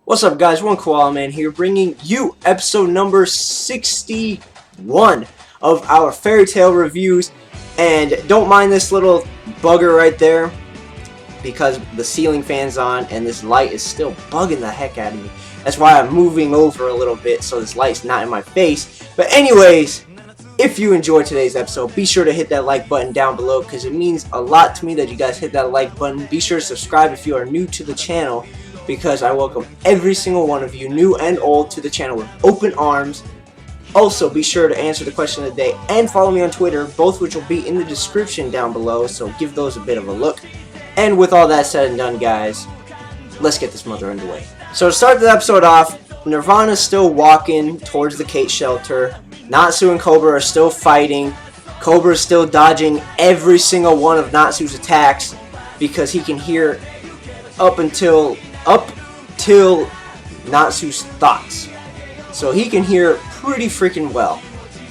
What's up, guys? One Koala Man here, bringing you episode number 61 of our fairy tale reviews. And don't mind this little bugger right there, because the ceiling fan's on and this light is still bugging the heck out of me. That's why I'm moving over a little bit so this light's not in my face. But anyways, if you enjoyed today's episode, be sure to hit that like button down below, because it means a lot to me that you guys hit that like button. Be sure to subscribe if you are new to the channel, because I welcome every single one of you, new and old, to the channel with open arms. Also, be sure to answer the question of the day and follow me on Twitter, both which will be in the description down below, so give those a bit of a look. And with all that said and done, guys, let's get this mother underway. So to start the episode off, Nirvana's still walking towards the Kate shelter. Natsu and Cobra are still fighting. Cobra is still dodging every single one of Natsu's attacks because he can hear up till Natsu's thoughts. So he can hear pretty freaking well.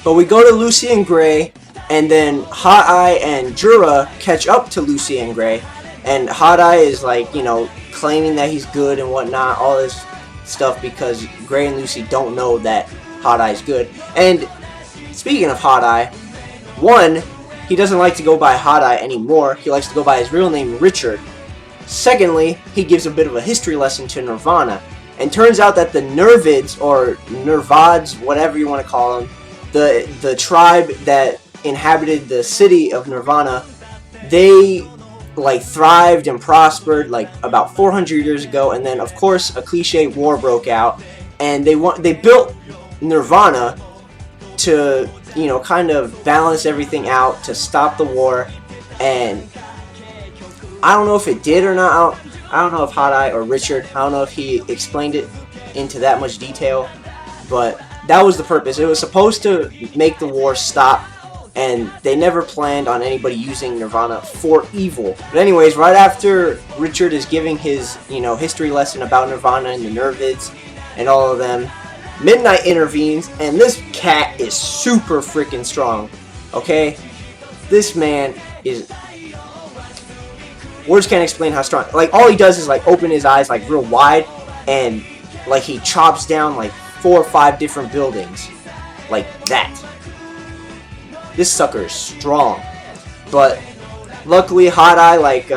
But we go to Lucy and Gray, and then Hot Eye and Jura catch up to Lucy and Gray. And Hot Eye is like, you know, claiming that he's good and whatnot, all this stuff, because Gray and Lucy don't know that Hot Eye's good. And speaking of Hot Eye, one, he doesn't like to go by Hot Eye anymore. He likes to go by his real name, Richard. Secondly, he gives a bit of a history lesson to Nirvana. And turns out that the Nervids, or Nervads, whatever you want to call them, the tribe that inhabited the city of Nirvana, they like thrived and prospered like about 400 years ago, and then of course a cliche war broke out, and they built Nirvana to, you know, kind of balance everything out, to stop the war. And I don't know if it did or not. I don't know if Hot Eye or Richard, I don't know if he explained it into that much detail, but that was the purpose. It was supposed to make the war stop, and they never planned on anybody using Nirvana for evil. But anyways, right after Richard is giving his, you know, history lesson about Nirvana and the Nervids and all of them, Midnight intervenes, and this cat is super freaking strong. Okay? This man is... words can't explain how strong. Like, all he does is like open his eyes like real wide, and like he chops down like 4 or 5 different buildings. Like that. This sucker is strong. But luckily Hot Eye, like,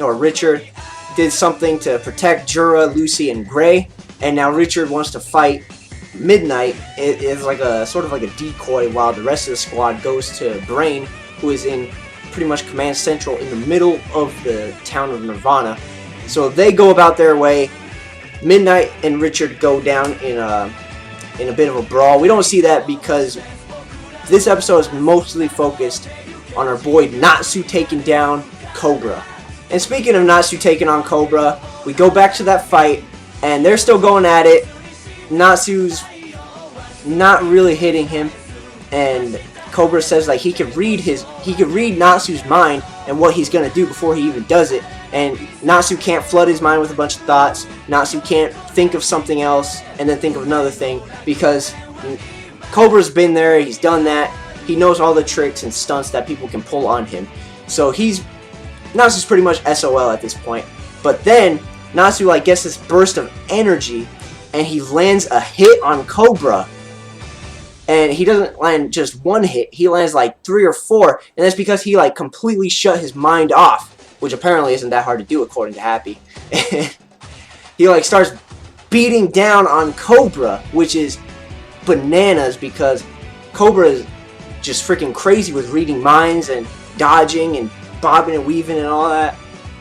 or Richard, did something to protect Jura, Lucy, and Gray, and now Richard wants to fight Midnight. It is like a sort of like a decoy, while the rest of the squad goes to Brain, who is in pretty much command central in the middle of the town of Nirvana. So they go about their way. Midnight and Richard go down in a bit of a brawl. We don't see that because this episode is mostly focused on our boy Natsu taking down Cobra. And speaking of Natsu taking on Cobra, we go back to that fight, and they're still going at it. Natsu's not really hitting him, and Cobra says like he could read Natsu's mind and what he's gonna do before he even does it. And Natsu can't flood his mind with a bunch of thoughts. Natsu can't think of something else and then think of another thing, because Cobra's been there, he's done that. He knows all the tricks and stunts that people can pull on him. So Natsu's pretty much SOL at this point. But then Natsu like gets this burst of energy, and he lands a hit on Cobra. And he doesn't land just one hit, he lands like 3 or 4, and that's because he like completely shut his mind off, which apparently isn't that hard to do according to Happy. He like starts beating down on Cobra, which is bananas, because Cobra is just freaking crazy with reading minds and dodging and bobbing and weaving and all that.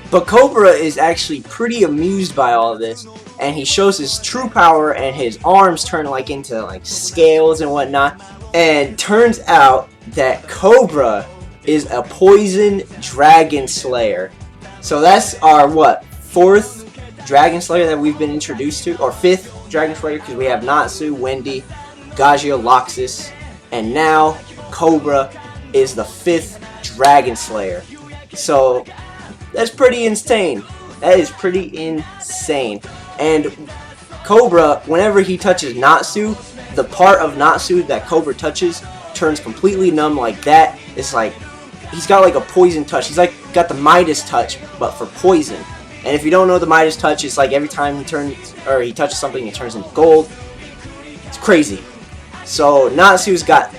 But Cobra is actually pretty amused by all of this, and he shows his true power, and his arms turn like into like scales and whatnot. And turns out that Cobra is a poison dragon slayer. So that's our 4th dragon slayer that we've been introduced to, or 5th dragon slayer, because we have Natsu, Wendy, Gagio, Loxus, and now Cobra is the 5th dragon slayer. So that's pretty insane. That is pretty insane. And Cobra, whenever he touches Natsu, the part of Natsu that Cobra touches turns completely numb like that. It's like he's got like a poison touch. He's like got the Midas touch, but for poison. And if you don't know the Midas touch, it's like every time he touches something, it turns into gold. It's crazy. So Natsu's got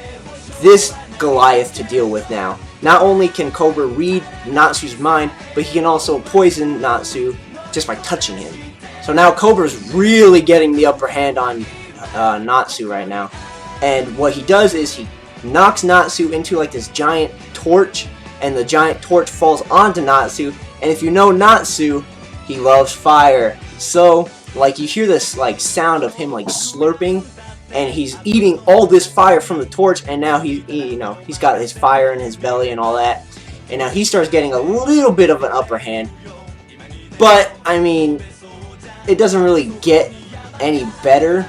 this Goliath to deal with now. Not only can Cobra read Natsu's mind, but he can also poison Natsu just by touching him. So now Cobra's really getting the upper hand on Natsu right now. And what he does is he knocks Natsu into like this giant torch, and the giant torch falls onto Natsu. And if you know Natsu, he loves fire. So like you hear this like sound of him like slurping, and he's eating all this fire from the torch, and now he's got his fire in his belly and all that. And now he starts getting a little bit of an upper hand. But I mean, it doesn't really get any better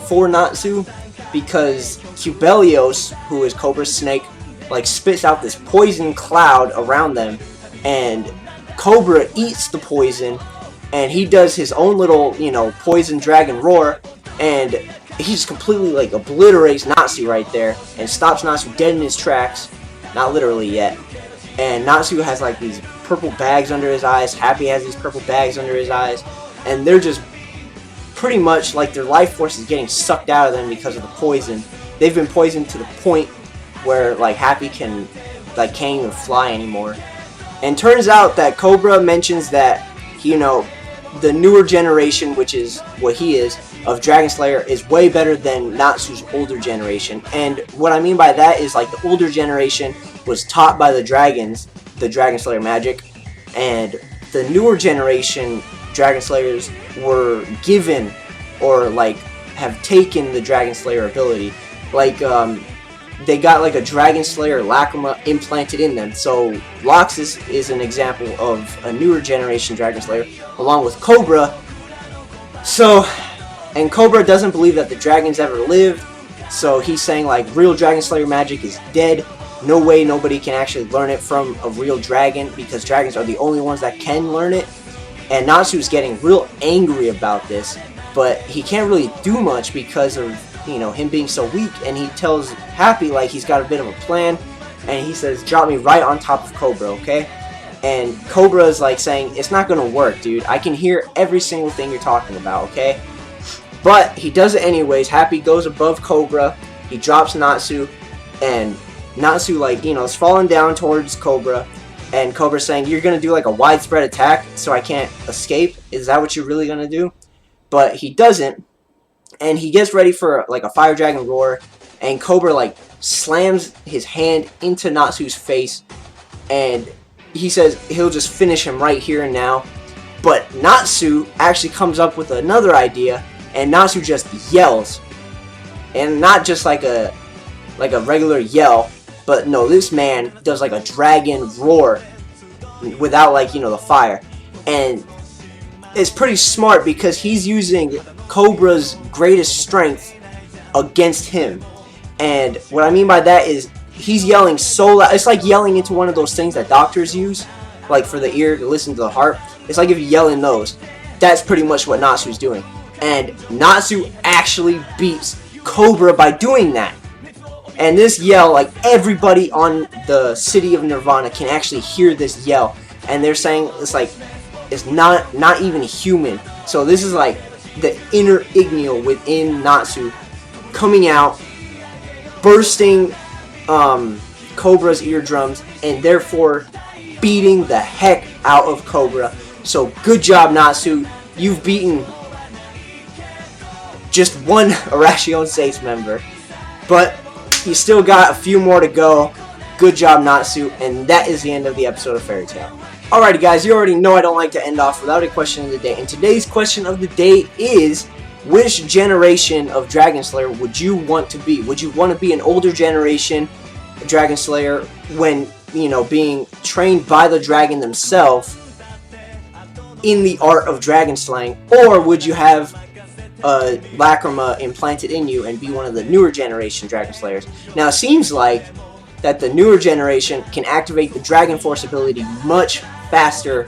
for Natsu, because Cubelios, who is Cobra's snake, like spits out this poison cloud around them, and Cobra eats the poison, and he does his own little, poison dragon roar, and he just completely like obliterates Natsu right there and stops Natsu dead in his tracks. Not literally yet. And Natsu has like these purple bags under his eyes. Happy has these purple bags under his eyes, and they're just pretty much like their life force is getting sucked out of them because of the poison. They've been poisoned to the point where like Happy can't even fly anymore. And turns out that Cobra mentions that the newer generation, which is what he is, of Dragon Slayer is way better than Natsu's older generation. And what I mean by that is like the older generation was taught by the dragons, the Dragon Slayer magic, and the newer generation Dragon Slayers were given or like have taken the Dragon Slayer ability. Like they got like a Dragon Slayer lacrima implanted in them. So Loxus is an example of a newer generation Dragon Slayer, along with Cobra. And Cobra doesn't believe that the dragons ever lived, so he's saying like real Dragon Slayer magic is dead. No way nobody can actually learn it from a real dragon, because dragons are the only ones that can learn it. And Natsu's getting real angry about this, but he can't really do much because of him being so weak. And he tells Happy like he's got a bit of a plan, and he says, drop me right on top of Cobra, okay? And Cobra is like saying, it's not gonna work, dude. I can hear every single thing you're talking about, okay? But he does it anyways. Happy goes above Cobra. He drops Natsu, and Natsu is falling down towards Cobra, and Cobra's saying, you're gonna do like a widespread attack so I can't escape? Is that what you're really gonna do? But he doesn't, and he gets ready for like a fire dragon roar, and Cobra like slams his hand into Natsu's face, and he says he'll just finish him right here and now. But Natsu actually comes up with another idea, and Natsu just yells, and not just like a regular yell, but no, this man does like a dragon roar without the fire. And it's pretty smart because he's using Cobra's greatest strength against him. And what I mean by that is he's yelling so loud. It's like yelling into one of those things that doctors use, like for the ear to listen to the heart. It's like if you yell in those. That's pretty much what Natsu's doing. And Natsu actually beats Cobra by doing that. And this yell, like everybody on the city of Nirvana can actually hear this yell. And they're saying it's not even human. So this is like the inner Igneo within Natsu coming out, bursting Cobra's eardrums, and therefore beating the heck out of Cobra. So good job, Natsu. You've beaten just one Arashi Seis member, but you still got a few more to go. Good job, Natsu, and that is the end of the episode of Fairy Tail. Alrighty guys, you already know I don't like to end off without a question of the day, and today's question of the day is, which generation of Dragon Slayer would you want to be? Would you want to be an older generation Dragon Slayer when, being trained by the dragon themselves in the art of dragon slaying, or would you have a lacrima implanted in you and be one of the newer generation Dragon Slayers? Now it seems like that the newer generation can activate the Dragon Force ability much faster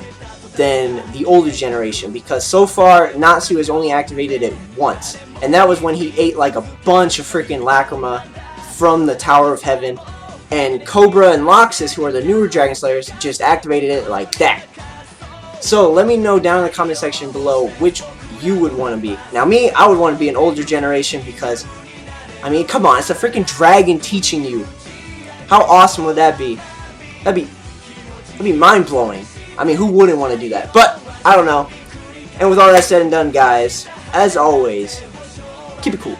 than the older generation, because so far Natsu has only activated it once, and that was when he ate like a bunch of freaking lacrima from the Tower of Heaven. And Cobra and Loxus, who are the newer Dragon Slayers, just activated it like that. So let me know down in the comment section below which you would want to be. Now me, I would want to be an older generation because, I mean, come on, it's a freaking dragon teaching you. How awesome would that be? That'd be mind-blowing. I mean, who wouldn't want to do that? But, I don't know. And with all that said and done, guys, as always, keep it cool.